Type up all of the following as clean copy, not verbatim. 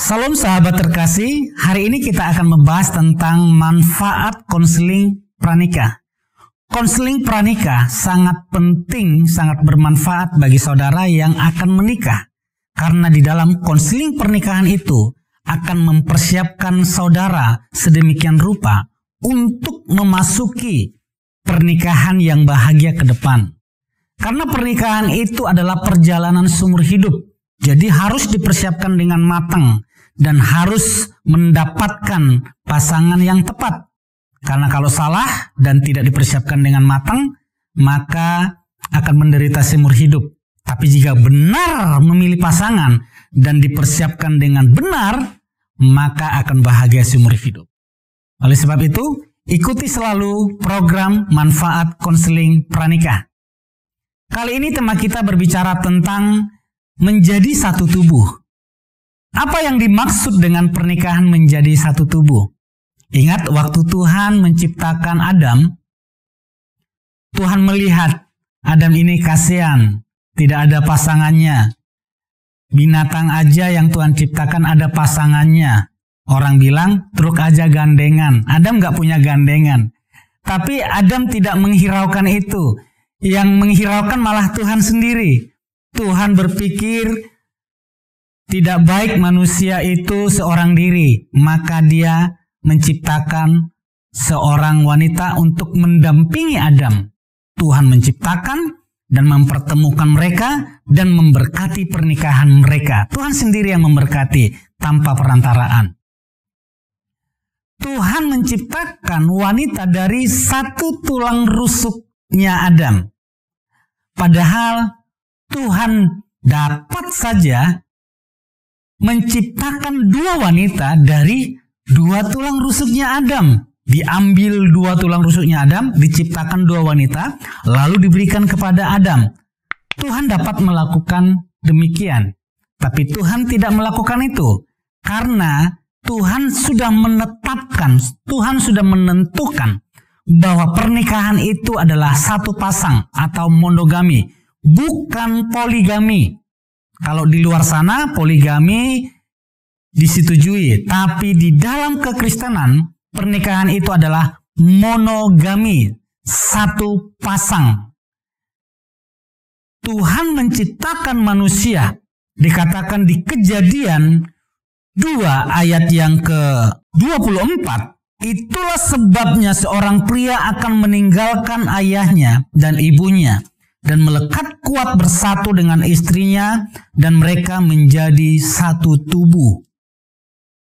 Salam sahabat terkasih, hari ini kita akan membahas tentang manfaat konseling pranikah. Konseling pranikah sangat penting, sangat bermanfaat bagi saudara yang akan menikah. Karena di dalam konseling pernikahan itu akan mempersiapkan saudara sedemikian rupa untuk memasuki pernikahan yang bahagia ke depan. Karena pernikahan itu adalah perjalanan seumur hidup, jadi harus dipersiapkan dengan matang dan harus mendapatkan pasangan yang tepat. Karena kalau salah dan tidak dipersiapkan dengan matang, maka akan menderita seumur hidup. Tapi jika benar memilih pasangan dan dipersiapkan dengan benar, maka akan bahagia seumur hidup. Oleh sebab itu, ikuti selalu program manfaat konseling pranikah. Kali ini tema kita berbicara tentang menjadi satu tubuh. Apa yang dimaksud dengan pernikahan menjadi satu tubuh? Ingat waktu Tuhan menciptakan Adam, Tuhan melihat Adam ini kasihan, tidak ada pasangannya. Binatang aja yang Tuhan ciptakan ada pasangannya. Orang bilang truk aja gandengan, Adam gak punya gandengan. Tapi Adam tidak menghiraukan itu. Yang menghiraukan malah Tuhan sendiri. Tuhan berpikir tidak baik manusia itu seorang diri, maka dia menciptakan seorang wanita untuk mendampingi Adam. Tuhan menciptakan dan mempertemukan mereka dan memberkati pernikahan mereka. Tuhan sendiri yang memberkati tanpa perantaraan. Tuhan menciptakan wanita dari satu tulang rusuknya Adam. Padahal Tuhan dapat saja menciptakan dua wanita dari dua tulang rusuknya Adam. Diambil dua tulang rusuknya Adam, diciptakan dua wanita, lalu diberikan kepada Adam. Tuhan dapat melakukan demikian. Tapi Tuhan tidak melakukan itu. Karena Tuhan sudah menetapkan, Tuhan sudah menentukan bahwa pernikahan itu adalah satu pasang atau monogami, bukan poligami. Kalau di luar sana poligami disetujui, tapi di dalam kekristenan pernikahan itu adalah monogami, satu pasang. Tuhan menciptakan manusia, dikatakan di Kejadian 2 ayat yang ke-24, itulah sebabnya seorang pria akan meninggalkan ayahnya dan ibunya dan melekat kuat bersatu dengan istrinya, dan mereka menjadi satu tubuh.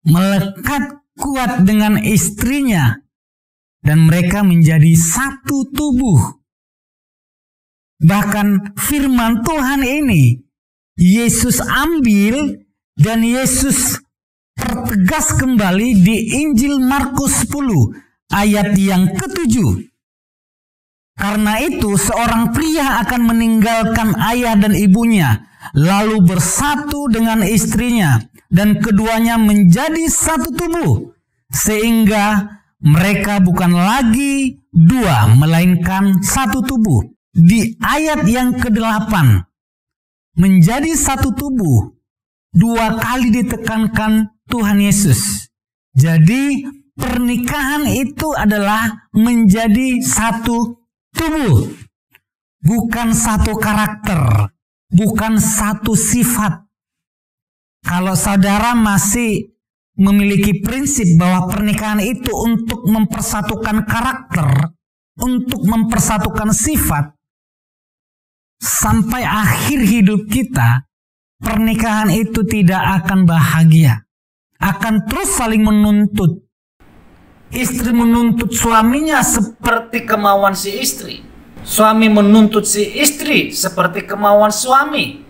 Melekat kuat dengan istrinya, dan mereka menjadi satu tubuh. Bahkan firman Tuhan ini, Yesus ambil dan Yesus pertegas kembali di Injil Markus 10, ayat yang ke-7. Karena itu seorang pria akan meninggalkan ayah dan ibunya, lalu bersatu dengan istrinya, dan keduanya menjadi satu tubuh. Sehingga mereka bukan lagi dua, melainkan satu tubuh. Di ayat yang ke-8, menjadi satu tubuh, dua kali ditekankan Tuhan Yesus. Jadi pernikahan itu adalah menjadi satu tubuh, bukan satu karakter, bukan satu sifat. Kalau saudara masih memiliki prinsip bahwa pernikahan itu untuk mempersatukan karakter, untuk mempersatukan sifat, sampai akhir hidup kita, pernikahan itu tidak akan bahagia, akan terus saling menuntut. Istri menuntut suaminya seperti kemauan si istri. Suami menuntut si istri seperti kemauan suami.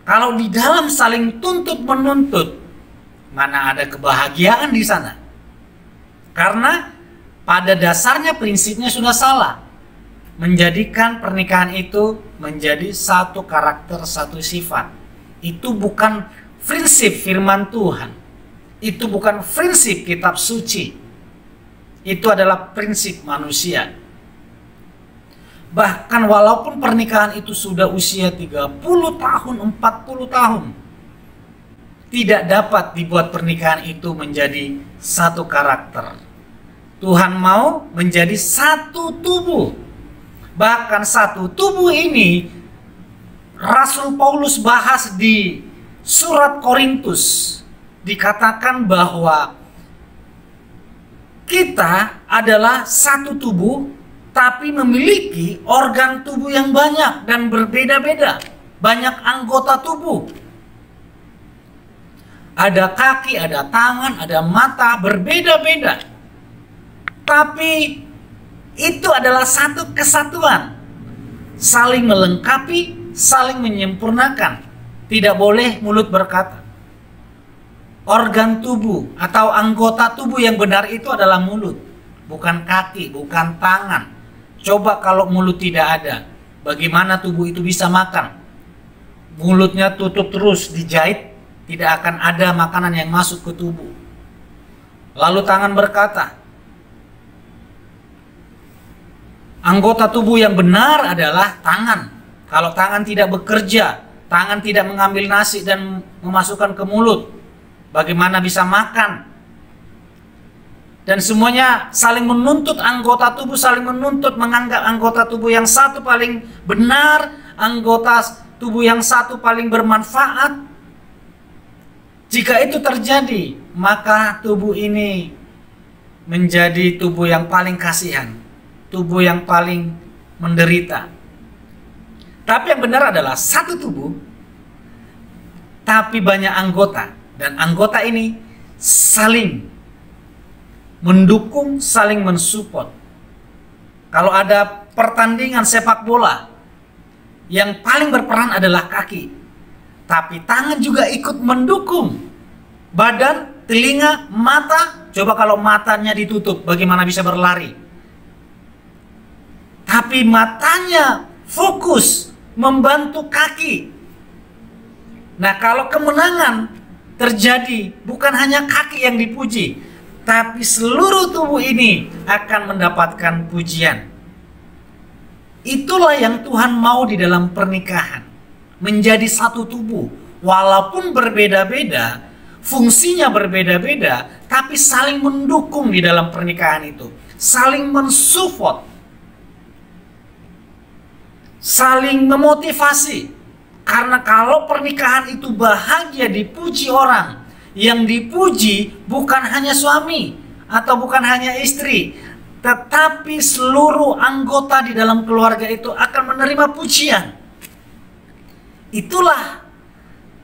Kalau di dalam saling tuntut menuntut, mana ada kebahagiaan di sana? Karena pada dasarnya prinsipnya sudah salah. Menjadikan pernikahan itu menjadi satu karakter, satu sifat. Itu bukan prinsip firman Tuhan. Itu bukan prinsip kitab suci. Itu adalah prinsip manusia. Bahkan walaupun pernikahan itu sudah usia 30 tahun, 40 tahun. tidak dapat dibuat pernikahan itu menjadi satu karakter. Tuhan mau menjadi satu tubuh. Bahkan satu tubuh ini Rasul Paulus bahas di surat Korintus. Dikatakan bahwa kita adalah satu tubuh, tapi memiliki organ tubuh yang banyak dan berbeda-beda. Banyak anggota tubuh. Ada kaki, ada tangan, ada mata, berbeda-beda. Tapi itu adalah satu kesatuan. Saling melengkapi, saling menyempurnakan. Tidak boleh mulut berkata. Organ tubuh atau anggota tubuh yang benar itu adalah mulut. Bukan kaki, bukan tangan. Coba kalau mulut tidak ada, bagaimana tubuh itu bisa makan? Mulutnya tutup terus, dijahit, tidak akan ada makanan yang masuk ke tubuh. Lalu tangan berkata, anggota tubuh yang benar adalah tangan. Kalau tangan tidak bekerja, tangan tidak mengambil nasi dan memasukkan ke mulut, bagaimana bisa makan? Dan semuanya saling menuntut, anggota tubuh saling menuntut, menganggap anggota tubuh yang satu paling benar, anggota tubuh yang satu paling bermanfaat. Jika itu terjadi, maka tubuh ini menjadi tubuh yang paling kasihan, tubuh yang paling menderita. Tapi yang benar adalah satu tubuh, tapi banyak anggota. Dan anggota ini saling mendukung, saling mensupport. Kalau ada pertandingan sepak bola, yang paling berperan adalah kaki. Tapi tangan juga ikut mendukung. Badan, telinga, mata. Coba kalau matanya ditutup, bagaimana bisa berlari? Tapi matanya fokus membantu kaki. Nah, kalau kemenangan terjadi, bukan hanya kaki yang dipuji, tapi seluruh tubuh ini akan mendapatkan pujian. Itulah yang Tuhan mau di dalam pernikahan. Menjadi satu tubuh. Walaupun berbeda-beda, fungsinya berbeda-beda, tapi saling mendukung di dalam pernikahan itu. Saling mensupport. Saling memotivasi. Karena kalau pernikahan itu bahagia dipuji orang, yang dipuji bukan hanya suami atau bukan hanya istri, tetapi seluruh anggota di dalam keluarga itu akan menerima pujian. Itulah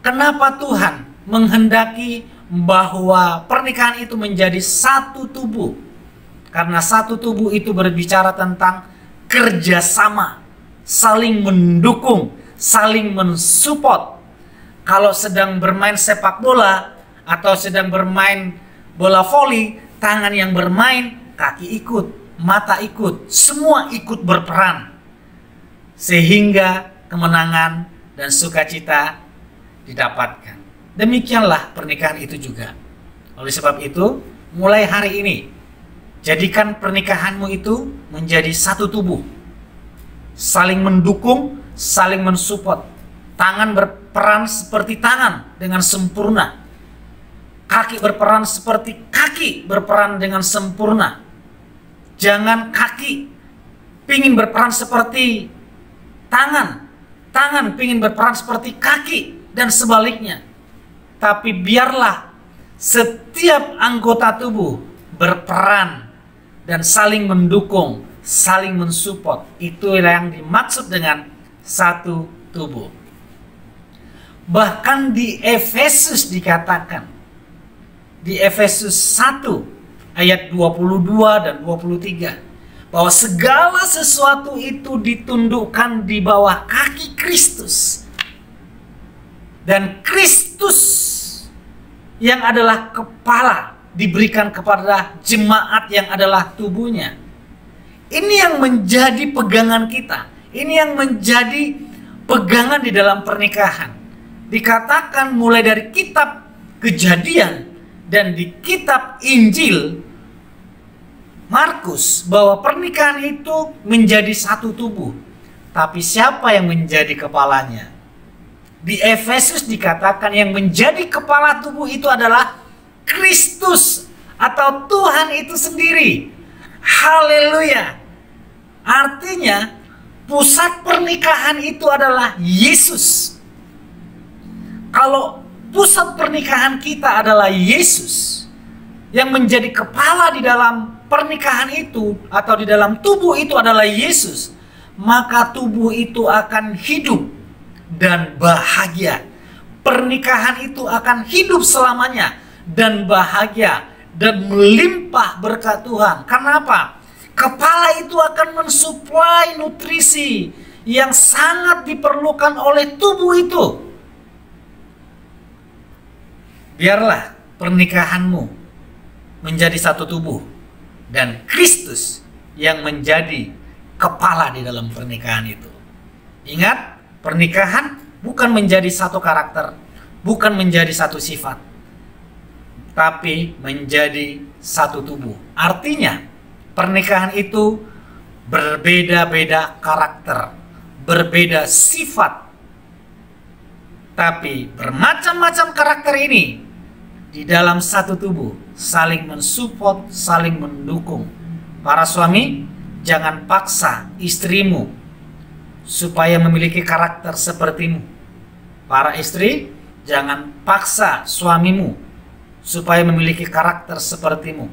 kenapa Tuhan menghendaki bahwa pernikahan itu menjadi satu tubuh. Karena satu tubuh itu berbicara tentang kerjasama, saling mendukung, saling mensupport. Kalau sedang bermain sepak bola atau sedang bermain bola voli, tangan yang bermain, kaki ikut, mata ikut, semua ikut berperan. Sehingga kemenangan dan sukacita didapatkan. Demikianlah pernikahan itu juga. Oleh sebab itu, mulai hari ini, jadikan pernikahanmu itu menjadi satu tubuh. Saling mendukung, saling mensupport. Tangan berperan seperti tangan dengan sempurna. Kaki berperan seperti kaki berperan dengan sempurna. Jangan kaki pingin berperan seperti tangan. Tangan pingin berperan seperti kaki dan sebaliknya. Tapi biarlah setiap anggota tubuh berperan dan saling mendukung, saling mensupport. Itulah yang dimaksud dengan satu tubuh. Bahkan di Efesus dikatakan, di Efesus 1 ayat 22 dan 23, bahwa segala sesuatu itu ditundukkan di bawah kaki Kristus. Dan Kristus yang adalah kepala diberikan kepada jemaat yang adalah tubuhnya. Ini yang menjadi pegangan kita. Ini yang menjadi pegangan di dalam pernikahan. Dikatakan mulai dari kitab Kejadian dan di kitab Injil Markus bahwa pernikahan itu menjadi satu tubuh. Tapi siapa yang menjadi kepalanya? Di Efesus dikatakan yang menjadi kepala tubuh itu adalah Kristus atau Tuhan itu sendiri. Haleluya. Artinya pusat pernikahan itu adalah Yesus. Kalau pusat pernikahan kita adalah Yesus yang menjadi kepala di dalam pernikahan itu atau di dalam tubuh itu adalah Yesus, maka tubuh itu akan hidup dan bahagia. Pernikahan itu akan hidup selamanya dan bahagia dan melimpah berkat Tuhan. Kenapa? Kepala itu akan mensuplai nutrisi yang sangat diperlukan oleh tubuh itu. Biarlah pernikahanmu menjadi satu tubuh dan Kristus yang menjadi kepala di dalam pernikahan itu. Ingat, pernikahan bukan menjadi satu karakter, bukan menjadi satu sifat, tapi menjadi satu tubuh. Artinya, pernikahan itu berbeda-beda karakter, berbeda sifat, tapi bermacam-macam karakter ini di dalam satu tubuh, saling mensupport, saling mendukung. Para suami, jangan paksa istrimu supaya memiliki karakter sepertimu. Para istri, jangan paksa suamimu supaya memiliki karakter sepertimu.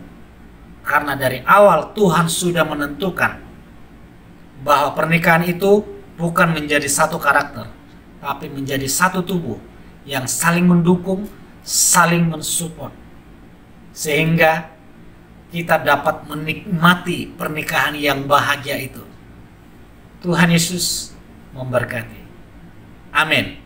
Karena dari awal Tuhan sudah menentukan bahwa pernikahan itu bukan menjadi satu karakter, tapi menjadi satu tubuh yang saling mendukung, saling mensupport, sehingga kita dapat menikmati pernikahan yang bahagia itu. Tuhan Yesus memberkati. Amin.